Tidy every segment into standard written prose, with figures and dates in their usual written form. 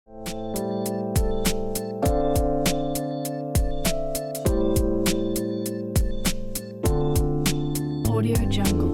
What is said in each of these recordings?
Audio Jungle.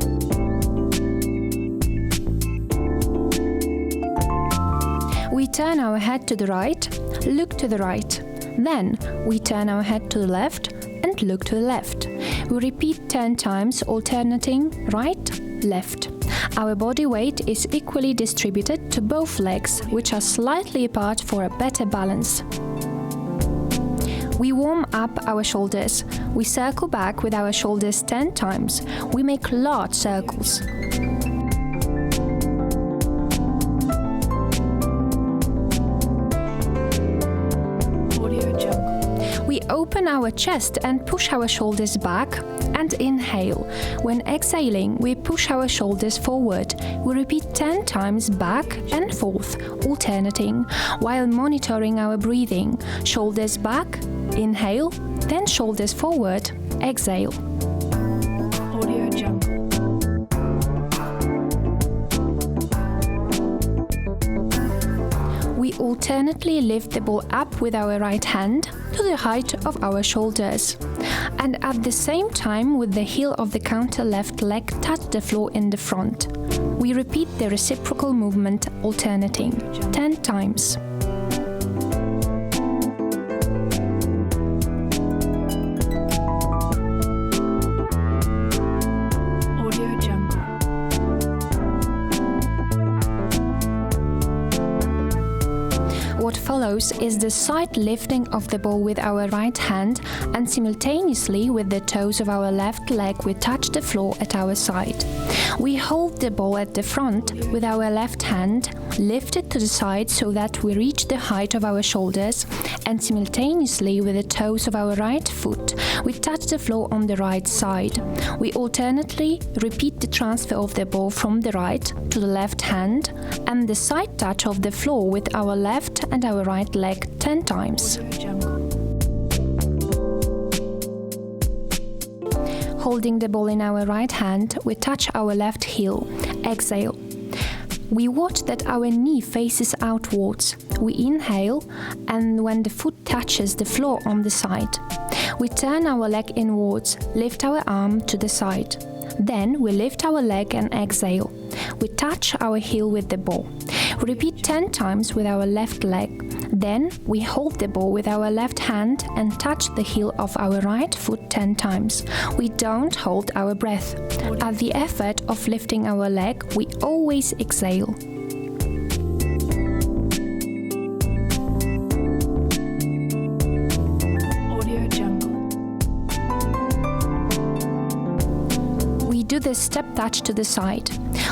We turn our head to the right, look to the right. Then we turn our head to the left and look to the left. We repeat 10 times, alternating right, left. Our body weight is equally distributed to both legs, which are slightly apart for a better balance. We warm up our shoulders. We circle back with our shoulders 10 times. We make large circles. We open our chest and push our shoulders back and inhale. When exhaling, we push our shoulders forward. We repeat 10 times back and forth, alternating, while monitoring our breathing. Shoulders back, inhale, then shoulders forward, exhale. Audio Jungle. We alternately lift the ball up with our right hand to the height of our shoulders. And at the same time, with the heel of the counter left leg touch the floor in the front. We repeat the reciprocal movement, alternating 10 times. Audio Jungle. What follows is the side lifting of the ball with our right hand, and simultaneously with the toes of our left leg we touch the floor at our side. We hold the ball at the front with our left hand, lift it to the side so that we reach the height of our shoulders, and simultaneously with the toes of our right foot we touch the floor on the right side. We alternately repeat the transfer of the ball from the right to the left hand and the side touch of the floor with our left and our right leg 10 times. Audio Jungle. Holding the ball in our right hand, we touch our left heel. Exhale. We watch that our knee faces outwards. We inhale, and when the foot touches the floor on the side, we turn our leg inwards, lift our arm to the side. Then we lift our leg and exhale. We touch our heel with the ball. We repeat 10 times with our left leg. Then we hold the ball with our left hand and touch the heel of our right foot 10 times. We don't hold our breath. At the effort of lifting our leg, we always exhale. Audio Jungle. We do the step touch to the side.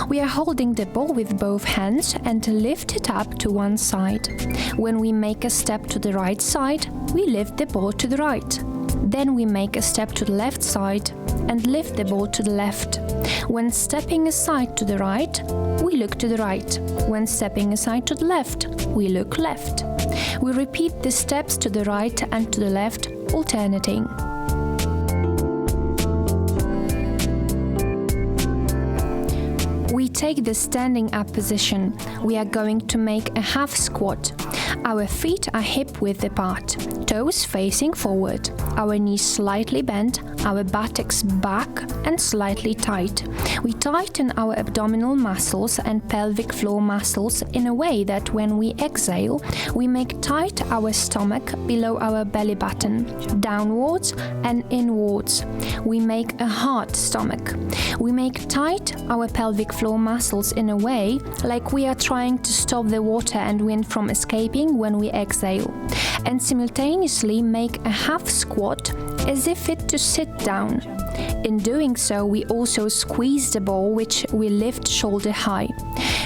We are holding the ball with both hands and lift it up to one side. When we make a step to the right side, we lift the ball to the right. Then we make a step to the left side and lift the ball to the left. When stepping aside to the right, we look to the right. When stepping aside to the left, we look left. We repeat the steps to the right and to the left, alternating. We take the standing up position. We are going to make a half squat. Our feet are hip width apart, toes facing forward, our knees slightly bent, our buttocks back and slightly tight. We tighten our abdominal muscles and pelvic floor muscles in a way that when we exhale, we make tight our stomach below our belly button, downwards and inwards. We make a hard stomach. We make tight our pelvic floor muscles in a way like we are trying to stop the water and wind from escaping when we exhale, and simultaneously make a half squat as if it to sit down. In doing so, we also squeeze the ball, which we lift shoulder high.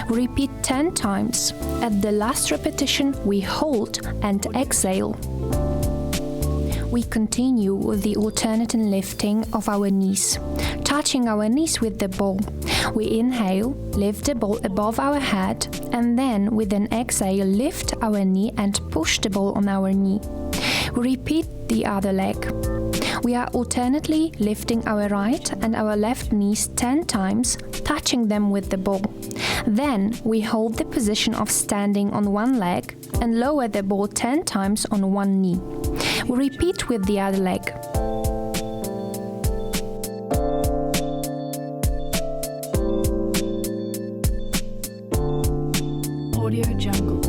Repeat 10 times. At the last repetition, we hold and exhale. We continue with the alternate lifting of our knees, touching our knees with the ball. We inhale, lift the ball above our head, and then with an exhale lift our knee and push the ball on our knee. We repeat the other leg. We are alternately lifting our right and our left knees 10 times, touching them with the ball. Then we hold the position of standing on one leg and lower the ball 10 times on one knee. We repeat with the other leg. Audio Jungle.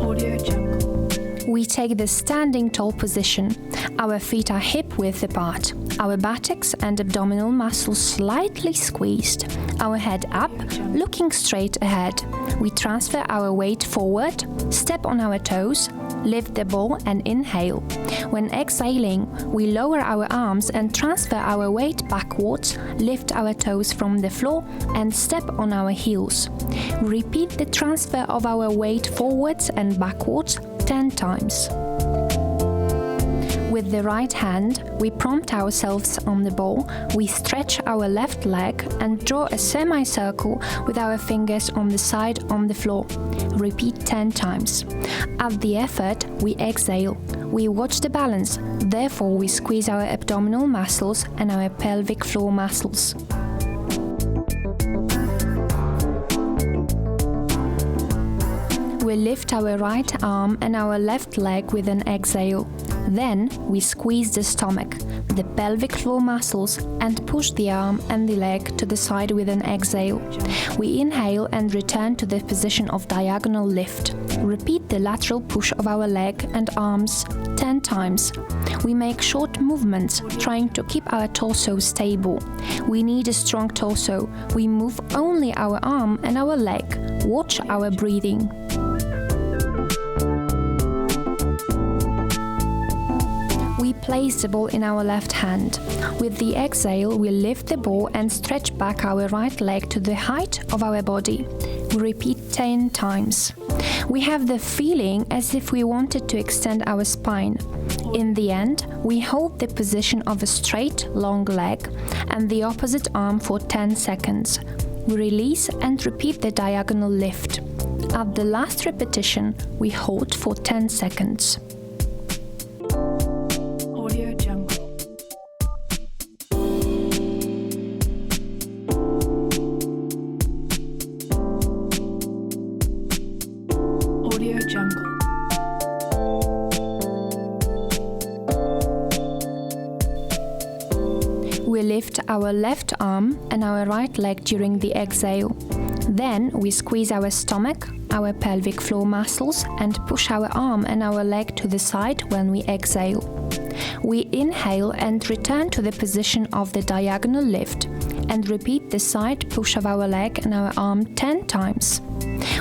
Audio Jungle. We take the standing tall position. Our feet are hip-width apart. Our buttocks and abdominal muscles slightly squeezed. Our head up, looking straight ahead. We transfer our weight forward, step on our toes, lift the ball and inhale. When exhaling, we lower our arms and transfer our weight backwards, lift our toes from the floor and step on our heels. Repeat the transfer of our weight forwards and backwards 10 times. With the right hand, we prompt ourselves on the ball, we stretch our left leg and draw a semicircle with our fingers on the side on the floor. Repeat 10 times. At the effort, we exhale. We watch the balance, therefore we squeeze our abdominal muscles and our pelvic floor muscles. We lift our right arm and our left leg with an exhale. Then we squeeze the stomach, the pelvic floor muscles and push the arm and the leg to the side with an exhale. We inhale and return to the position of diagonal lift. Repeat the lateral push of our leg and arms 10 times. We make short movements, trying to keep our torso stable. We need a strong torso. We move only our arm and our leg. Watch our breathing. We place the ball in our left hand. With the exhale, we lift the ball and stretch back our right leg to the height of our body. We repeat 10 times. We have the feeling as if we wanted to extend our spine. In the end, we hold the position of a straight, long leg and the opposite arm for 10 seconds. We release and repeat the diagonal lift. At the last repetition, we hold for 10 seconds. Audio Jungle. Audio Jungle. We lift our left arm and our right leg during the exhale. Then we squeeze our stomach, our pelvic floor muscles and push our arm and our leg to the side when we exhale. We inhale and return to the position of the diagonal lift and repeat the side push of our leg and our arm 10 times.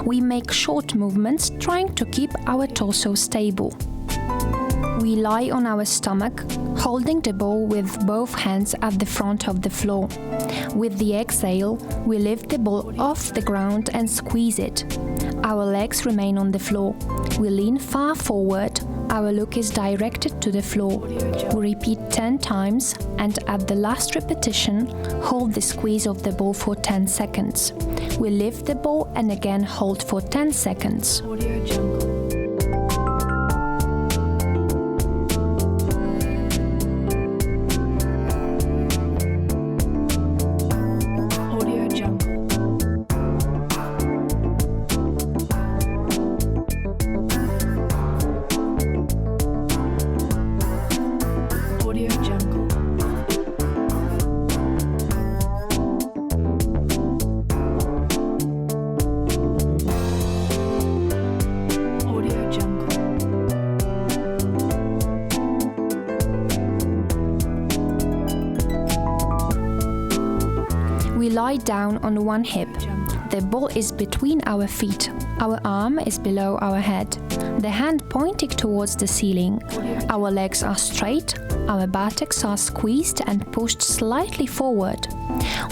We make short movements trying to keep our torso stable. We lie on our stomach, holding the ball with both hands at the front of the floor. With the exhale, we lift the ball off the ground and squeeze it. Our legs remain on the floor. We lean far forward. Our look is directed to the floor. We repeat 10 times and at the last repetition, hold the squeeze of the ball for 10 seconds. We lift the ball and again hold for 10 seconds. Audio Jungle. Audio Jungle. Audio Jungle. Audio Jungle. We lie down on one hip. The ball is between our feet. Our arm is below our head. The hand pointing towards the ceiling. Our legs are straight. Our buttocks are squeezed and pushed slightly forward.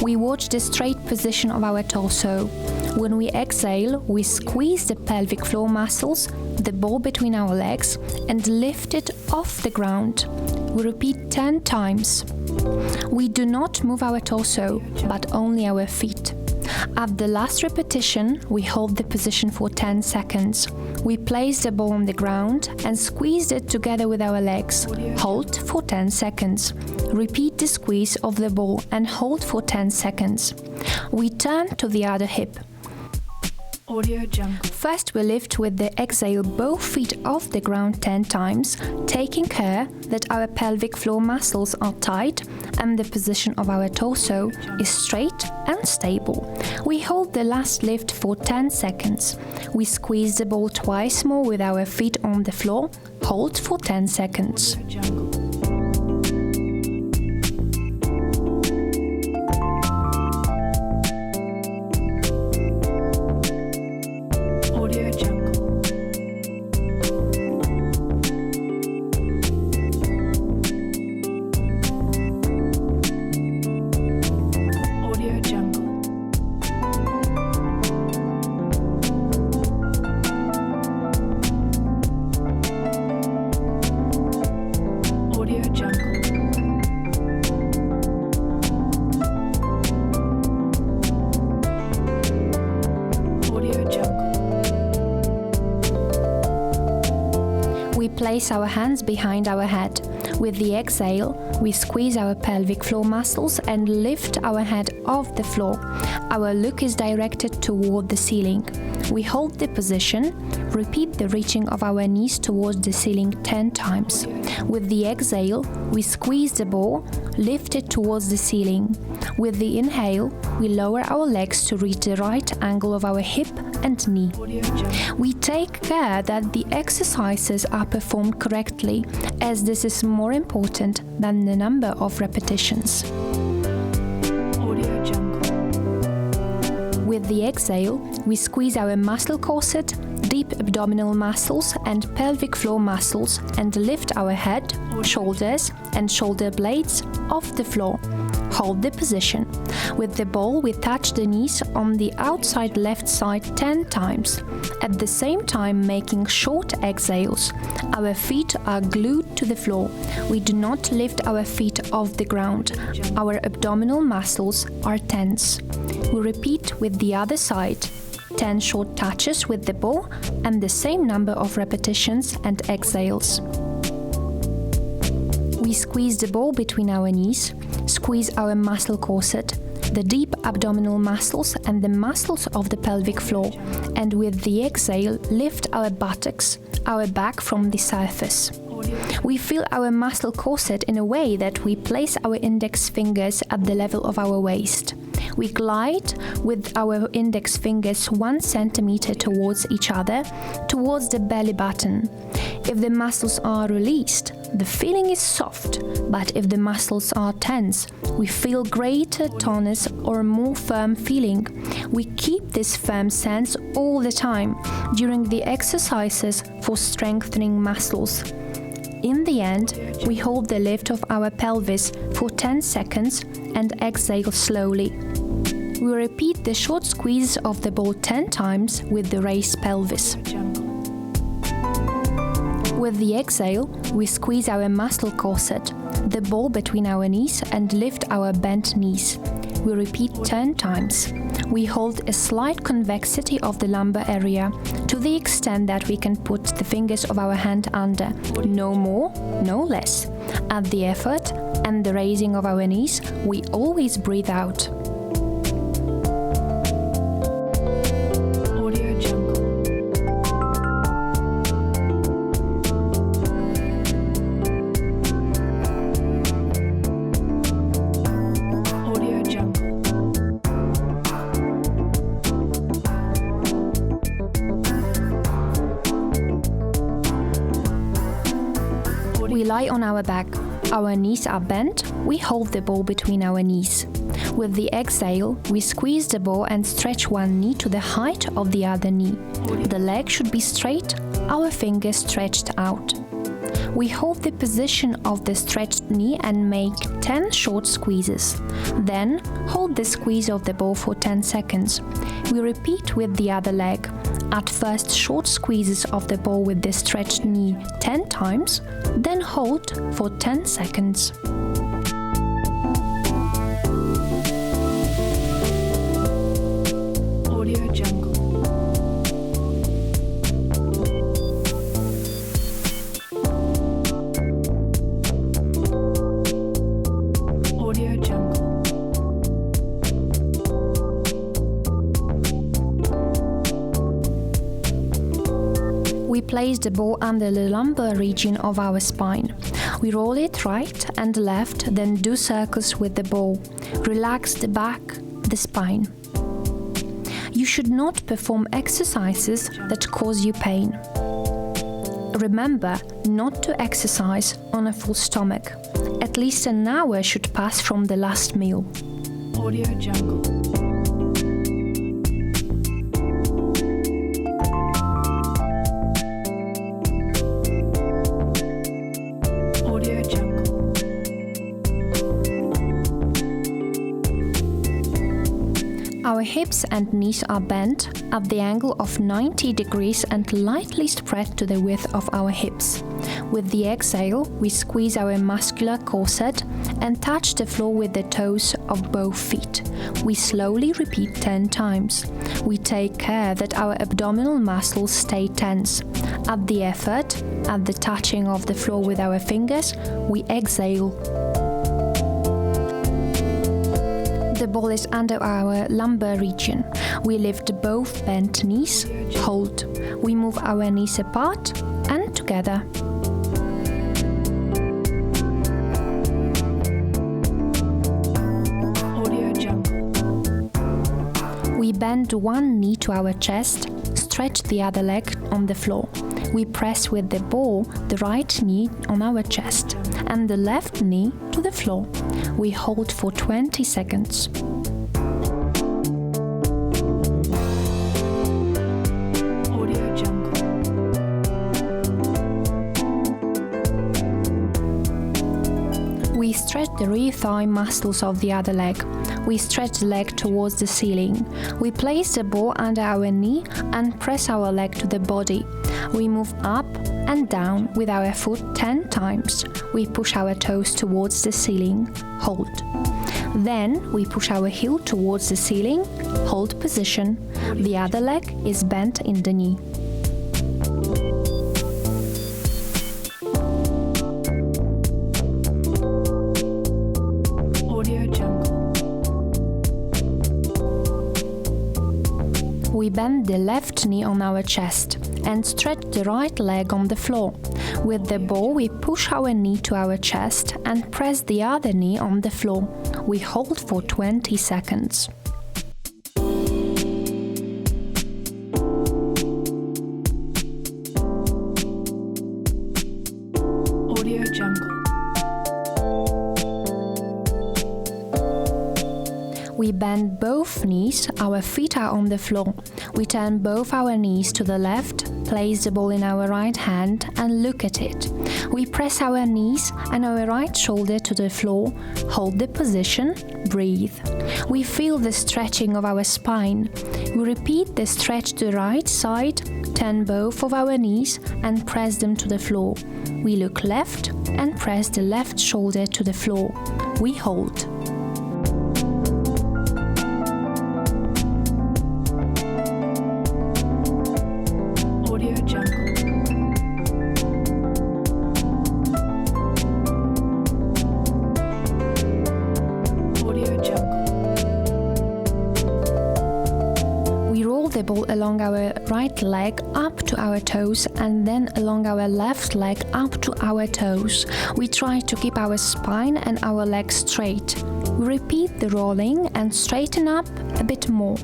We watch the straight position of our torso. When we exhale, we squeeze the pelvic floor muscles, the ball between our legs, and lift it off the ground. We repeat 10 times. We do not move our torso, but only our feet. At the last repetition, we hold the position for 10 seconds. We place the ball on the ground and squeeze it together with our legs. Hold for 10 seconds. Repeat the squeeze of the ball and hold for 10 seconds. We turn to the other hip. Audio Jungle. First, we lift with the exhale both feet off the ground 10 times, taking care that our pelvic floor muscles are tight and the position of our torso is straight and stable. We hold the last lift for 10 seconds. We squeeze the ball twice more with our feet on the floor. Hold for 10 seconds. Jungle. Audio Jungle. Audio Jungle. Audio Jungle. Audio Jungle. We place our hands behind our head. With the exhale, we squeeze our pelvic floor muscles and lift our head off the floor. Our look is directed toward the ceiling. We hold the position, repeat the reaching of our knees towards the ceiling 10 times. With the exhale, we squeeze the ball, lift it towards the ceiling. With the inhale, we lower our legs to reach the right angle of our hip and knee. Audio Jungle. We take care that the exercises are performed correctly, as this is more important than the number of repetitions. Audio Jungle. With the exhale, we squeeze our muscle corset, deep abdominal muscles and pelvic floor muscles and lift our head, shoulders and shoulder blades off the floor. Hold the position. With the ball, we touch the knees on the outside left side 10 times, at the same time making short exhales. Our feet are glued to the floor. We do not lift our feet off the ground. Our abdominal muscles are tense. We repeat with the other side. 10 short touches with the ball and the same number of repetitions and exhales. We squeeze the ball between our knees, squeeze our muscle corset, the deep abdominal muscles and the muscles of the pelvic floor, and with the exhale lift our buttocks, our back from the surface. We feel our muscle corset in a way that we place our index fingers at the level of our waist. We glide with our index fingers 1 centimeter towards each other, towards the belly button. If the muscles are released, the feeling is soft, but if the muscles are tense, we feel greater tonus or more firm feeling. We keep this firm sense all the time during the exercises for strengthening muscles. In the end, we hold the lift of our pelvis for 10 seconds and exhale slowly. We repeat the short squeeze of the ball 10 times with the raised pelvis. Jungle. With the exhale, we squeeze our muscle corset, the ball between our knees and lift our bent knees. We repeat 10 times. We hold a slight convexity of the lumbar area to the extent that we can put the fingers of our hand under. No more, no less. At the effort and the raising of our knees, we always breathe out. Audio Jungle. Audio Jungle. We lie on our back. Our knees are bent. We hold the ball between our knees. With the exhale, we squeeze the ball and stretch one knee to the height of the other knee. The leg should be straight, our fingers stretched out. We hold the position of the stretched knee and make 10 short squeezes. Then hold the squeeze of the ball for 10 seconds. We repeat with the other leg. At first, short squeezes of the ball with the stretched knee 10 times, then hold for 10 seconds. place the ball under the lumbar region of our spine. We roll it right and left, then do circles with the ball. Relax the back, the spine. You should not perform exercises that cause you pain. Remember not to exercise on a full stomach. At least an hour should pass from the last meal. Audio Jungle. Audio Jungle. Our hips and knees are bent at the angle of 90 degrees and lightly spread to the width of our hips. With the exhale, we squeeze our muscular corset and touch the floor with the toes of both feet. We slowly repeat 10 times. We take care that our abdominal muscles stay tense. At the effort, at the touching of the floor with our fingers, we exhale. The ball is under our lumbar region. We lift both bent knees, hold. We move our knees apart and together. Audio Jungle. We bend one knee to our chest, stretch the other leg on the floor. We press with the ball the right knee on our chest and the left knee to the floor. We hold for 20 seconds. Audio Jungle. We stretch the rear thigh muscles of the other leg. We stretch the leg towards the ceiling. We place the ball under our knee and press our leg to the body. We move up and down with our foot 10 times. We push our toes towards the ceiling. Hold. Then we push our heel towards the ceiling. Hold position. The other leg is bent in the knee. Audio Jungle. We bend the left knee on our chest and stretch the right leg on the floor. With the ball, we push our knee to our chest and press the other knee on the floor. We hold for 20 seconds. Audio Jungle. We bend both knees, our feet are on the floor. We turn both our knees to the left, place the ball in our right hand and look at it. We press our knees and our right shoulder to the floor, hold the position, breathe. We feel the stretching of our spine. We repeat the stretch to the right side, turn both of our knees and press them to the floor. We look left and press the left shoulder to the floor. We hold. Audio Jungle. Audio Jungle. We roll the ball along our right leg up to our toes and then along our left leg up to our toes. We try to keep our spine and our legs straight. We repeat the rolling and straighten up a bit more.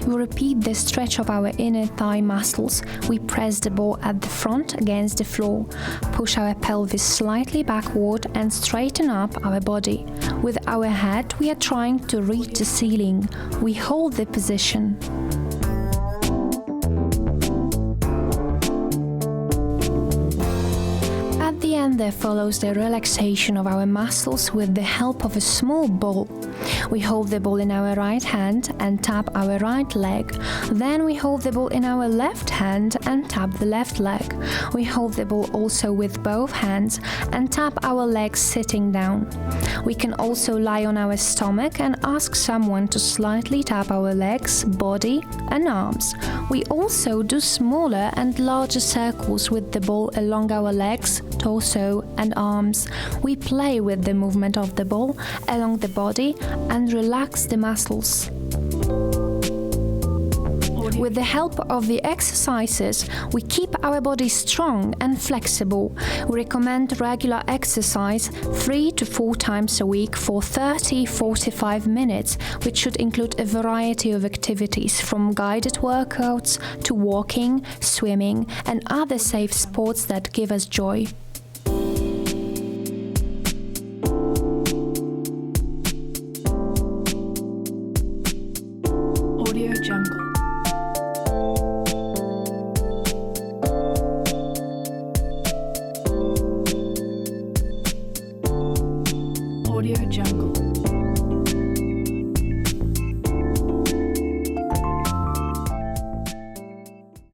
We repeat the stretch of our inner thigh muscles. We press the ball at the front against the floor, push our pelvis slightly backward and straighten up our body. With our head, we are trying to reach the ceiling. We hold the position. At the end, there follows the relaxation of our muscles with the help of a small ball. We hold the ball in our right hand and tap our right leg. Then we hold the ball in our left hand and tap the left leg. We hold the ball also with both hands and tap our legs sitting down. We can also lie on our stomach and ask someone to slightly tap our legs, body and arms. We also do smaller and larger circles with the ball along our legs, torso and arms. We play with the movement of the ball along the body and relax the muscles. With the help of the exercises, we keep our body strong and flexible. We recommend regular exercise 3 to 4 times a week for 30-45 minutes, which should include a variety of activities from guided workouts to walking, swimming, and other safe sports that give us joy.